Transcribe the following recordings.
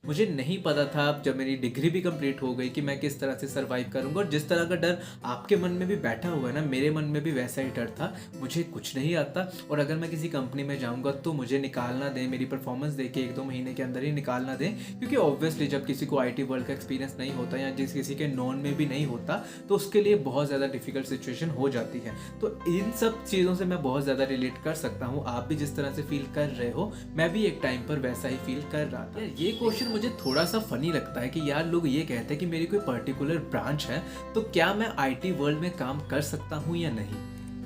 मुझे नहीं पता था जब मेरी डिग्री भी कंप्लीट हो गई कि मैं किस तरह से सर्वाइव करूँगा। और जिस तरह का डर आपके मन में भी बैठा हुआ है ना, मेरे मन में भी वैसा ही डर था। मुझे कुछ नहीं आता और अगर मैं किसी कंपनी में जाऊँगा तो मुझे निकालना दें, मेरी परफॉर्मेंस देख के 1-2 महीने के अंदर ही निकालना दें। क्योंकि ऑब्वियसली जब किसी को आईटी वर्ल्ड का एक्सपीरियंस नहीं होता या जिस किसी के नॉन में भी नहीं होता तो उसके लिए बहुत ज़्यादा डिफिकल्ट सिचुएशन हो जाती है। तो इन सब चीज़ों से मैं बहुत ज़्यादा रिलेट कर सकता हूँ। आप भी जिस तरह से फील कर रहे हो, मैं भी एक टाइम पर वैसा ही फील कर रहा था। ये क्वेश्चन मुझे थोड़ा सा फनी लगता है कि यार लोग ये कहते हैं कि मेरी कोई पर्टिकुलर ब्रांच है तो क्या मैं आईटी वर्ल्ड में काम कर सकता हूँ या नहीं।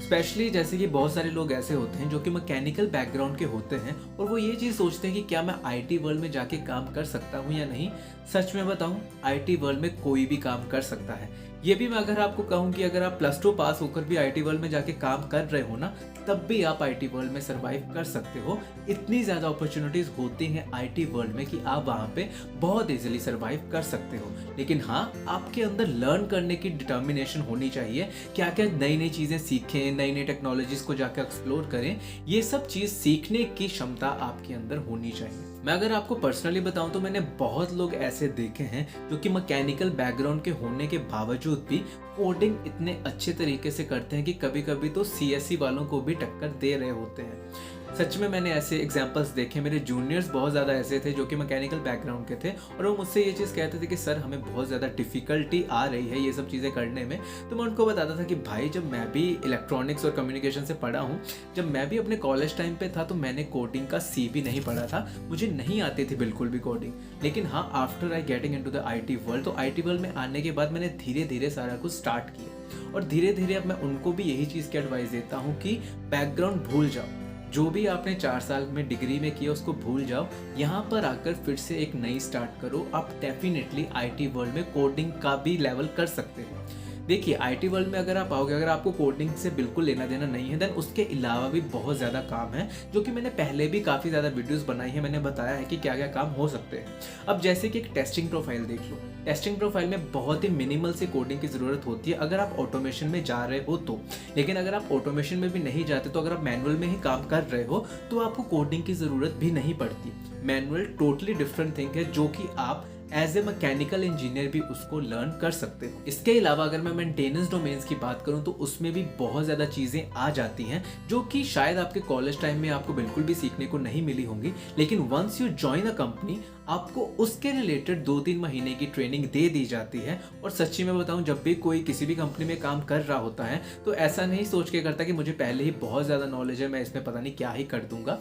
स्पेशली जैसे कि बहुत सारे लोग ऐसे होते हैं जो कि मैकेनिकल बैकग्राउंड के होते हैं और वो ये चीज़ सोचते हैं कि क्या मैं आईटी वर्ल्ड में जाके काम कर सकता हूँ या नहीं। सच में बताऊँ, आईटी वर्ल्ड में कोई भी काम कर सकता है। ये भी मैं अगर आपको कहूँ कि अगर आप +2 पास होकर भी आईटी वर्ल्ड में जाके काम कर रहे हो ना, तब भी आप आईटी वर्ल्ड में सर्वाइव कर सकते हो। इतनी ज़्यादा अपॉर्चुनिटीज़ होती हैं आईटी वर्ल्ड में कि आप वहाँ पे बहुत इजीली सर्वाइव कर सकते हो। लेकिन हाँ, आपके अंदर लर्न करने की डिटर्मिनेशन होनी चाहिए। क्या क्या नई नई चीज़ें सीखें, नई नई टेक्नोलॉजीज़ को जाकर एक्सप्लोर करें, ये सब चीज़ सीखने की क्षमता आपके अंदर होनी चाहिए। मैं अगर आपको पर्सनली बताऊं तो मैंने बहुत लोग ऐसे देखे हैं जो कि मैकेनिकल बैकग्राउंड के होने के बावजूद भी कोडिंग इतने अच्छे तरीके से करते हैं कि कभी कभी तो सीएससी वालों को भी टक्कर दे रहे होते हैं। सच में मैंने ऐसे एग्जांपल्स देखे। मेरे जूनियर्स बहुत ज़्यादा ऐसे थे जो कि मैकेनिकल बैकग्राउंड के थे और वो मुझसे ये चीज़ कहते थे कि सर हमें बहुत ज़्यादा डिफ़िकल्टी आ रही है ये सब चीज़ें करने में। तो मैं उनको बताता था कि भाई, जब मैं भी इलेक्ट्रॉनिक्स और कम्युनिकेशन से पढ़ा हूँ, जब मैं भी अपने कॉलेज टाइम पे था तो मैंने कोडिंग का सी भी नहीं पढ़ा था। मुझे नहीं आती थी बिल्कुल भी कोडिंग। लेकिन हाँ, after I getting into the IT world, तो आईटी वर्ल्ड में आने के बाद मैंने धीरे धीरे सारा कुछ स्टार्ट किया। और धीरे धीरे अब मैं उनको भी यही चीज़ की एडवाइस देता हूँ कि बैकग्राउंड भूल जाओ। जो भी आपने 4 साल में डिग्री में किया उसको भूल जाओ। यहाँ पर आकर फिर से एक नई स्टार्ट करो। आप डेफिनेटली आईटी वर्ल्ड में कोडिंग का भी लेवल कर सकते हो। देखिए, आईटी वर्ल्ड में अगर आप आओगे, अगर आपको कोडिंग से बिल्कुल लेना देना नहीं है, देन उसके अलावा भी बहुत ज़्यादा काम है जो कि मैंने पहले भी काफ़ी ज़्यादा वीडियोस बनाई है। मैंने बताया है कि क्या क्या काम हो सकते हैं। अब जैसे कि एक टेस्टिंग प्रोफाइल देख लो। टेस्टिंग प्रोफाइल में बहुत ही मिनिमल से कोडिंग की ज़रूरत होती है अगर आप ऑटोमेशन में जा रहे हो तो। लेकिन अगर आप ऑटोमेशन में भी नहीं जाते, तो अगर आप मैनुअल में ही काम कर रहे हो तो आपको कोडिंग की ज़रूरत भी नहीं पड़ती। मैनुअल टोटली डिफरेंट थिंग है जो कि आप एज ए मैकेनिकल इंजीनियर भी उसको लर्न कर सकते हो। इसके अलावा अगर मैं मेंटेनेंस डोमेन्स की बात करूं तो उसमें भी बहुत ज़्यादा चीज़ें आ जाती हैं जो कि शायद आपके कॉलेज टाइम में आपको बिल्कुल भी सीखने को नहीं मिली होंगी। लेकिन once you join a company, आपको उसके रिलेटेड 2-3 महीने की ट्रेनिंग दे दी जाती है। और सच्ची में बताऊं, जब भी कोई किसी भी कंपनी में काम कर रहा होता है तो ऐसा नहीं सोच के करता कि मुझे पहले ही बहुत ज़्यादा नॉलेज है, मैं इसमें पता नहीं क्या ही कर दूंगा।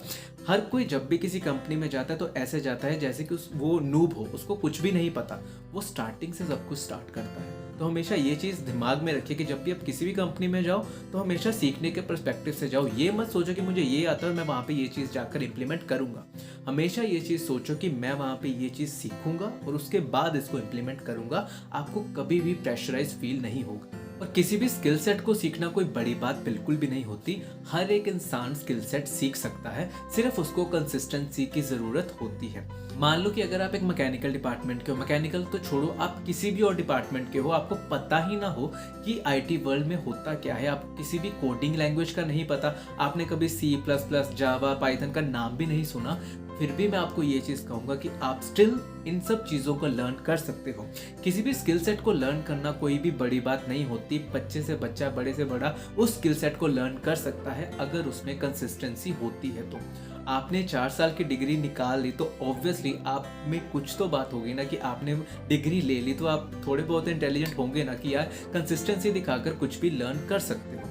हर कोई जब भी किसी कंपनी में जाता है तो ऐसे जाता है जैसे कि वो नूब हो, उसको कुछ भी नहीं पता। वो स्टार्टिंग से सब कुछ स्टार्ट करता है। तो हमेशा ये चीज़ दिमाग में रखिए कि जब भी आप किसी भी कंपनी में जाओ तो हमेशा सीखने के पर्सपेक्टिव से जाओ। ये मत सोचो कि मुझे ये आता है और मैं वहाँ पे ये चीज़ जाकर इम्प्लीमेंट करूँगा। हमेशा ये चीज़ सोचो कि मैं वहाँ पे ये चीज़ सीखूंगा और उसके बाद इसको इम्प्लीमेंट करूँगा। आपको कभी भी प्रेशराइज फील नहीं होगा। और किसी भी स्किल सेट को सीखना कोई बड़ी बात बिल्कुल भी नहीं होती। हर एक इंसान स्किल सेट सीख सकता है, सिर्फ उसको कंसिस्टेंसी की ज़रूरत होती है। मान लो कि अगर आप एक मैकेनिकल डिपार्टमेंट के हो, मैकेनिकल तो छोड़ो, आप किसी भी और डिपार्टमेंट के हो, आपको पता ही ना हो कि आईटी वर्ल्ड में होता क्या है, आप किसी भी कोडिंग लैंग्वेज का नहीं पता, आपने कभी C++, जावा, पाइथन का नाम भी नहीं सुना, फिर भी मैं आपको ये चीज़ कहूँगा कि आप स्टिल इन सब चीज़ों को लर्न कर सकते हो। किसी भी स्किल सेट को लर्न करना कोई भी बड़ी बात नहीं होती। बच्चे से बच्चा, बड़े से बड़ा उस स्किल सेट को लर्न कर सकता है अगर उसमें कंसिस्टेंसी होती है। तो आपने 4 साल की डिग्री निकाल ली तो ऑब्वियसली आप में कुछ तो बात होगी ना कि आपने डिग्री ले ली तो आप थोड़े बहुत इंटेलिजेंट होंगे ना कि यार कंसिस्टेंसी दिखाकर कुछ भी लर्न कर सकते हो।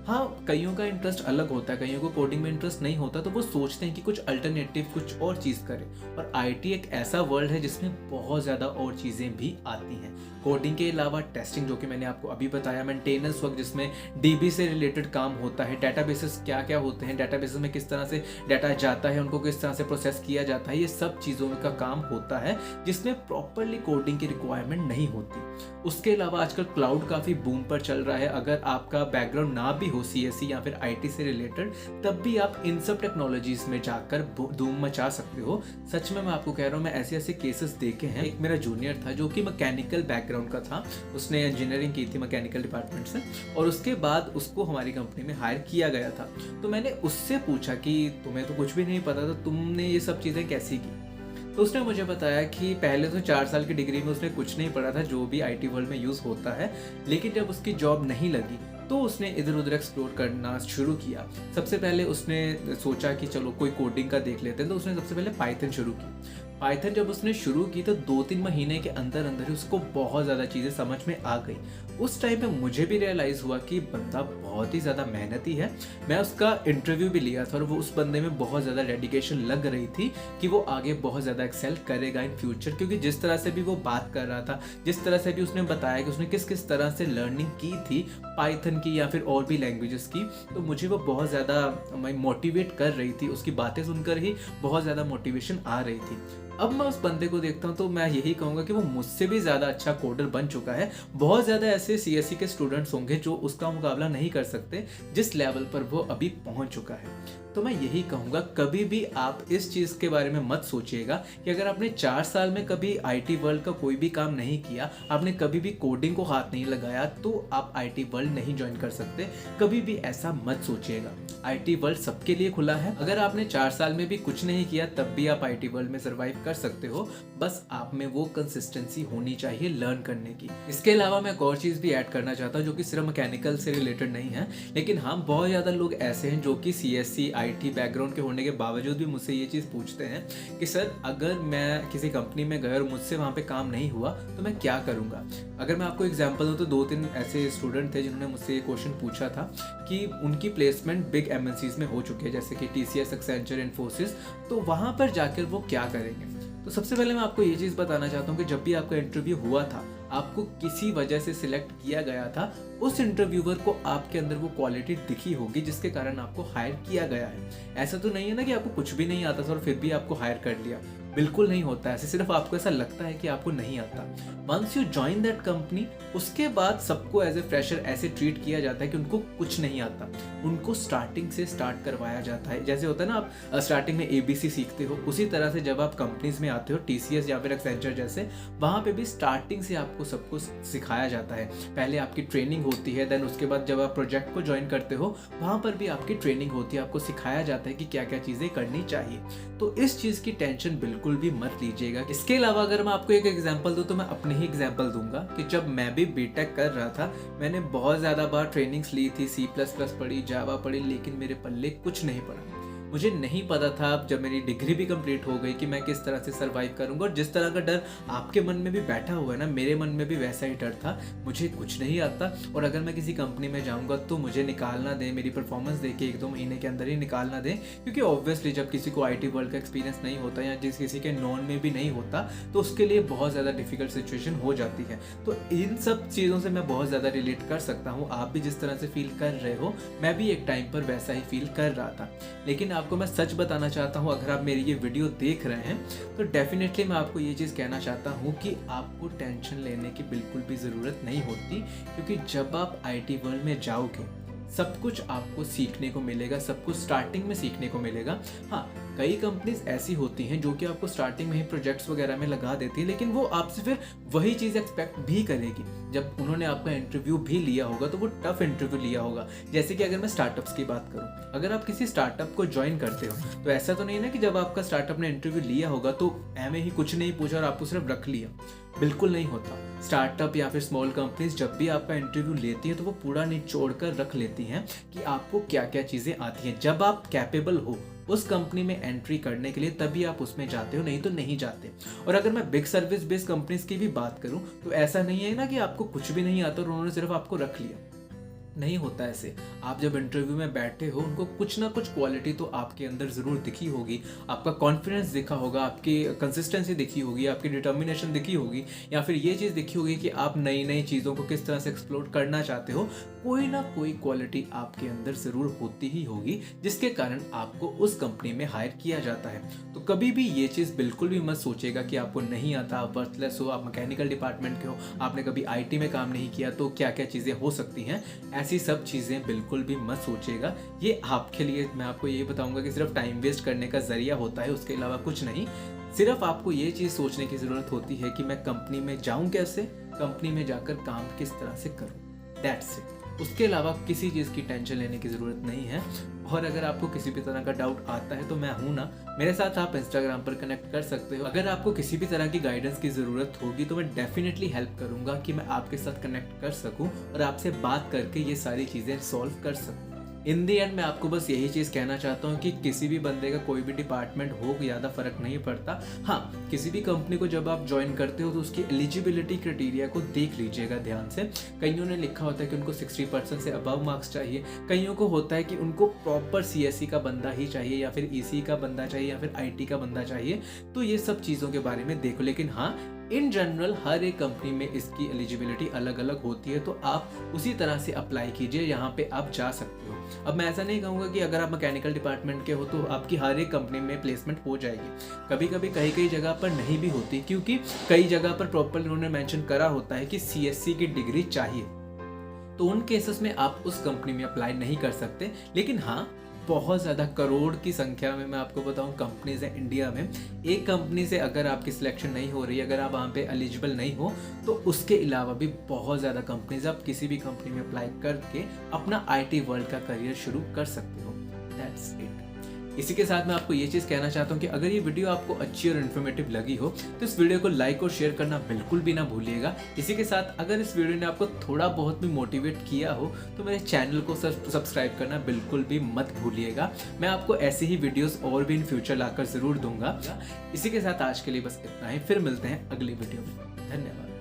हाँ, कईयों का इंटरेस्ट अलग होता है, कईयों को कोडिंग में इंटरेस्ट नहीं होता तो वो सोचते हैं कि कुछ अल्टरनेटिव, कुछ और चीज़ करें। और आईटी एक ऐसा वर्ल्ड है जिसमें बहुत ज़्यादा और चीज़ें भी आती हैं। कोडिंग के अलावा टेस्टिंग, जो कि मैंने आपको अभी बताया, मेंटेनेंस वर्क जिसमें डीबी से रिलेटेड काम होता है, डेटाबेसेस क्या क्या होते हैं, डेटाबेसेस में किस तरह से डाटा जाता है, उनको किस तरह से प्रोसेस किया जाता है, ये सब चीज़ों का काम होता है जिसमें प्रॉपरली कोडिंग की रिक्वायरमेंट नहीं होती। उसके अलावा आजकल क्लाउड काफ़ी बूम पर चल रहा है। अगर आपका बैकग्राउंड ना भी हो सीएससी या फिर आईटी से रिलेटेड, तब भी आप इन सब टेक्नोलॉजीज में जाकर धूम मचा सकते हो। सच में मैं आपको कह रहा हूँ, मैं ऐसे ऐसे केसेस देखे हैं। एक मेरा जूनियर था जो कि मैकेनिकल बैकग्राउंड का था, उसने इंजीनियरिंग की थी मैकेनिकल डिपार्टमेंट से, और उसके बाद उसको हमारी कंपनी में हायर किया गया था। तो मैंने उससे पूछा कि तुम्हें तो कुछ भी नहीं पता था, तुमने ये सब चीज़ें कैसी की। तो उसने मुझे बताया कि पहले तो 4 साल की डिग्री में उसने कुछ नहीं पढ़ा था जो भी आईटी वर्ल्ड में यूज़ होता है, लेकिन जब उसकी जॉब नहीं लगी तो उसने इधर-उधर एक्सप्लोर करना शुरू किया। सबसे पहले उसने सोचा कि चलो कोई कोडिंग का देख लेते हैं, तो उसने सबसे पहले पाइथन शुरू की। पाइथन जब उसने शुरू की तो 2-3 महीने के अंदर-अंदर ही उसको बहुत ज़्यादा चीज़ें समझ में आ गई। उस टाइम पे मुझे भी रियलाइज़ हुआ कि बंदा बहुत ही ज़्यादा मेहनती है। मैं उसका इंटरव्यू भी लिया था और वो उस बंदे में बहुत ज़्यादा डेडिकेशन लग रही थी कि वो आगे बहुत ज़्यादा एक्सेल करेगा इन फ्यूचर, क्योंकि जिस तरह से भी वो बात कर रहा था, जिस तरह से भी उसने बताया कि उसने किस-किस तरह से लर्निंग की थी पाइथन की या फिर और भी लैंग्वेजेस की, तो मुझे वो बहुत ज़्यादा मोटिवेट कर रही थी। उसकी बातें सुनकर ही बहुत ज़्यादा मोटिवेशन आ रही थी। अब मैं उस बंदे को देखता हूँ तो मैं यही कहूँगा कि वो मुझसे भी ज़्यादा अच्छा कोडर बन चुका है। बहुत ज़्यादा ऐसे सीएसई के स्टूडेंट्स होंगे जो उसका मुकाबला नहीं कर सकते जिस लेवल पर वो अभी पहुँच चुका है। तो मैं यही कहूँगा, कभी भी आप इस चीज़ के बारे में मत सोचिएगा कि अगर आपने 4 साल में कभी आईटी वर्ल्ड का कोई भी काम नहीं किया, आपने कभी भी कोडिंग को हाथ नहीं लगाया, तो आप आईटी वर्ल्ड नहीं ज्वाइन कर सकते। कभी भी ऐसा मत सोचिएगा। आईटी वर्ल्ड सबके लिए खुला है। अगर आपने 4 साल में भी कुछ नहीं किया तब भी आप आईटी वर्ल्ड में सर्वाइव कर सकते हो। बस आप में वो कंसिस्टेंसी होनी चाहिए लर्न करने की। इसके अलावा मैं एक और चीज़ भी ऐड करना चाहता हूँ जो कि सिर्फ मैकेनिकल से रिलेटेड नहीं है, लेकिन हाँ, बहुत ज़्यादा लोग ऐसे हैं जो कि सीएससी आईटी बैकग्राउंड के होने के बावजूद भी मुझसे ये चीज़ पूछते हैं कि सर, अगर मैं किसी कंपनी में गया और मुझसे वहाँ पे काम नहीं हुआ तो मैं क्या करूँगा। अगर मैं आपको एग्जांपल दूँ तो 2-3 ऐसे स्टूडेंट थे जिन्होंने मुझसे ये क्वेश्चन पूछा था कि उनकी प्लेसमेंट बिग एमएनसीज में हो चुकी है, जैसे कि टीसीएस, एक्सेंचर, इन्फोसिस, तो वहाँ पर जाकर वो क्या करेंगे। तो सबसे पहले मैं आपको ये चीज़ बताना चाहता हूँ कि जब भी आपका इंटरव्यू हुआ था, आपको किसी वजह से सिलेक्ट किया गया था, उस इंटरव्यूअर को आपके अंदर वो क्वालिटी दिखी होगी जिसके कारण आपको हायर किया गया है। ऐसा तो नहीं है ना कि आपको कुछ भी नहीं आता था और फिर भी आपको हायर कर लिया। बिल्कुल नहीं होता ऐसे, सिर्फ आपको ऐसा लगता है कि आपको नहीं आता। Once you join that company, उसके बाद सबको एज ए फ्रेशर ऐसे ट्रीट किया जाता है कि उनको कुछ नहीं आता। उनको स्टार्टिंग से स्टार्ट करवाया जाता है। जैसे होता है ना, आप स्टार्टिंग में एबीसी सीखते हो, उसी तरह से जब आप कंपनीज में आते हो, टीसीएस या फिर एक्सेंचर जैसे, वहाँ पे भी स्टार्टिंग से आपको सब कुछ सिखाया जाता है। पहले आपकी ट्रेनिंग होती है, देन उसके बाद जब आप प्रोजेक्ट को ज्वाइन करते हो वहाँ पर भी आपकी ट्रेनिंग होती है, आपको सिखाया जाता है कि क्या क्या चीज़ें करनी चाहिए। तो इस चीज़ की टेंशन बिल्कुल भी मत लीजिएगा। इसके अलावा अगर मैं आपको एक एग्जांपल दूं तो मैं अपने ही एग्जांपल दूंगा कि जब मैं भी बीटेक कर रहा था, मैंने बहुत ज़्यादा बार ट्रेनिंग्स ली थी, C++ पढ़ी, जावा पढ़ी, लेकिन मेरे पल्ले कुछ नहीं पड़ा। मुझे नहीं पता था जब मेरी डिग्री भी कंप्लीट हो गई कि मैं किस तरह से सर्वाइव करूंगा। और जिस तरह का डर आपके मन में भी बैठा हुआ है ना, मेरे मन में भी वैसा ही डर था। मुझे कुछ नहीं आता और अगर मैं किसी कंपनी में जाऊंगा तो मुझे निकाल ना दें, मेरी परफॉर्मेंस देख के 1-2 महीने के अंदर ही निकाल ना दें, क्योंकि ऑब्वियसली जब किसी को आईटी वर्ल्ड का एक्सपीरियंस नहीं होता या जिस किसी के नॉन में भी नहीं होता तो उसके लिए बहुत ज़्यादा डिफिकल्ट सिचुएशन हो जाती है। तो इन सब चीज़ों से मैं बहुत ज़्यादा रिलेट कर सकता हूँ। आप भी जिस तरह से फील कर रहे हो, मैं भी एक टाइम पर वैसा ही फील कर रहा था। लेकिन आपको मैं सच बताना चाहता हूँ, अगर आप मेरी ये वीडियो देख रहे हैं तो डेफिनेटली मैं आपको ये चीज़ कहना चाहता हूँ कि आपको टेंशन लेने की बिल्कुल भी ज़रूरत नहीं होती, क्योंकि जब आप आईटी वर्ल्ड में जाओगे सब कुछ आपको सीखने को मिलेगा, सब कुछ स्टार्टिंग में सीखने को मिलेगा। हाँ, कई कंपनीज ऐसी होती हैं जो कि आपको स्टार्टिंग में ही प्रोजेक्ट्स वगैरह में लगा देती है, लेकिन वो आपसे फिर वही चीज़ एक्सपेक्ट भी करेगी। जब उन्होंने आपका इंटरव्यू भी लिया होगा तो वो टफ इंटरव्यू लिया होगा। जैसे कि अगर मैं स्टार्टअप्स की बात करूँ, अगर आप किसी स्टार्टअप को ज्वाइन करते हो तो ऐसा तो नहीं ना कि जब आपका स्टार्टअप ने इंटरव्यू लिया होगा तो एम ही कुछ नहीं पूछा और आपको सिर्फ रख लिया। बिल्कुल नहीं होता। स्टार्टअप या फिर स्मॉल कंपनीज जब भी आपका इंटरव्यू लेती हैं तो वो पूरा निचोड़ कर रख लेती हैं कि आपको क्या क्या चीज़ें आती हैं। जब आप कैपेबल हो उस कंपनी में एंट्री करने के लिए तभी आप उसमें जाते हो, नहीं तो नहीं जाते। और अगर मैं बिग सर्विस बेस्ड कंपनीज की भी बात करूं तो ऐसा नहीं है ना कि आपको कुछ भी नहीं आता और उन्होंने सिर्फ आपको रख लिया। नहीं होता ऐसे। आप जब इंटरव्यू में बैठे हो, उनको कुछ ना कुछ क्वालिटी तो आपके अंदर ज़रूर दिखी होगी। आपका कॉन्फिडेंस दिखा होगा, आपकी कंसिस्टेंसी दिखी होगी, आपकी डिटर्मिनेशन दिखी होगी, या फिर ये चीज़ दिखी होगी कि आप नई नई चीज़ों को किस तरह से एक्सप्लोर करना चाहते हो। कोई ना कोई क्वालिटी आपके अंदर ज़रूर होती ही होगी जिसके कारण आपको उस कंपनी में हायर किया जाता है। तो कभी भी ये चीज़ बिल्कुल भी मत सोचेगा कि आपको नहीं आता, आप वर्थलेस हो, आप मैकेनिकल डिपार्टमेंट के हो, आपने कभी आईटी में काम नहीं किया तो क्या क्या चीज़ें हो सकती हैं। ऐसी सब चीज़ें बिल्कुल भी मत सोचिएगा। ये आपके लिए, मैं आपको ये बताऊंगा कि सिर्फ टाइम वेस्ट करने का जरिया होता है, उसके अलावा कुछ नहीं। सिर्फ आपको ये चीज़ सोचने की ज़रूरत होती है कि मैं कंपनी में जाऊं कैसे, कंपनी में जाकर काम किस तरह से करूं। That's it. उसके अलावा किसी चीज़ की टेंशन लेने की ज़रूरत नहीं है। और अगर आपको किसी भी तरह का डाउट आता है तो मैं हूँ ना, मेरे साथ आप इंस्टाग्राम पर कनेक्ट कर सकते हो। अगर आपको किसी भी तरह की गाइडेंस की ज़रूरत होगी तो मैं डेफिनेटली हेल्प करूँगा कि मैं आपके साथ कनेक्ट कर सकूँ और आपसे बात करके ये सारी चीज़ें सॉल्व कर सकूँ। इन दी एंड मैं आपको बस यही चीज़ कहना चाहता हूँ कि किसी भी बंदे का कोई भी डिपार्टमेंट हो, ज़्यादा फर्क नहीं पड़ता। हाँ, किसी भी कंपनी को जब आप ज्वाइन करते हो तो उसकी एलिजिबिलिटी क्राइटेरिया को देख लीजिएगा ध्यान से। कईयों ने लिखा होता है कि उनको 60% से अबव मार्क्स चाहिए, कईयों को होता है कि उनको प्रॉपर CSE का बंदा ही चाहिए या फिर EC का बंदा चाहिए या फिर IT का बंदा चाहिए। तो ये सब चीज़ों के बारे में देखो, लेकिन हाँ, इन जनरल हर एक कंपनी में इसकी एलिजिबिलिटी अलग अलग होती है, तो आप उसी तरह से अप्लाई कीजिए, यहाँ पे आप जा सकते हो। अब मैं ऐसा नहीं कहूँगा कि अगर आप मैकेनिकल डिपार्टमेंट के हो तो आपकी हर एक कंपनी में प्लेसमेंट हो जाएगी। कभी कभी कई जगह पर नहीं भी होती, क्योंकि कई जगह पर प्रॉपर उन्होंने मेंशन करा होता है कि CSC की डिग्री चाहिए, तो उन केसेस में आप उस कंपनी में अप्लाई नहीं कर सकते। लेकिन हाँ, बहुत ज़्यादा करोड़ की संख्या में मैं आपको बताऊं कंपनीज हैं इंडिया में। एक कंपनी से अगर आपकी सिलेक्शन नहीं हो रही, अगर आप वहाँ पे एलिजिबल नहीं हो, तो उसके अलावा भी बहुत ज़्यादा कंपनीज, आप किसी भी कंपनी में अप्लाई करके अपना IT वर्ल्ड का करियर शुरू कर सकते हो। That's it. इसी के साथ मैं आपको ये चीज़ कहना चाहता हूँ कि अगर ये वीडियो आपको अच्छी और इन्फॉर्मेटिव लगी हो तो इस वीडियो को लाइक और शेयर करना बिल्कुल भी ना भूलिएगा। इसी के साथ अगर इस वीडियो ने आपको थोड़ा बहुत भी मोटिवेट किया हो तो मेरे चैनल को सब्सक्राइब करना बिल्कुल भी मत भूलिएगा। मैं आपको ऐसे ही वीडियोस और भी इन फ्यूचर लाकर ज़रूर दूंगा। इसी के साथ आज के लिए बस इतना ही, फिर मिलते हैं अगली वीडियो में। धन्यवाद।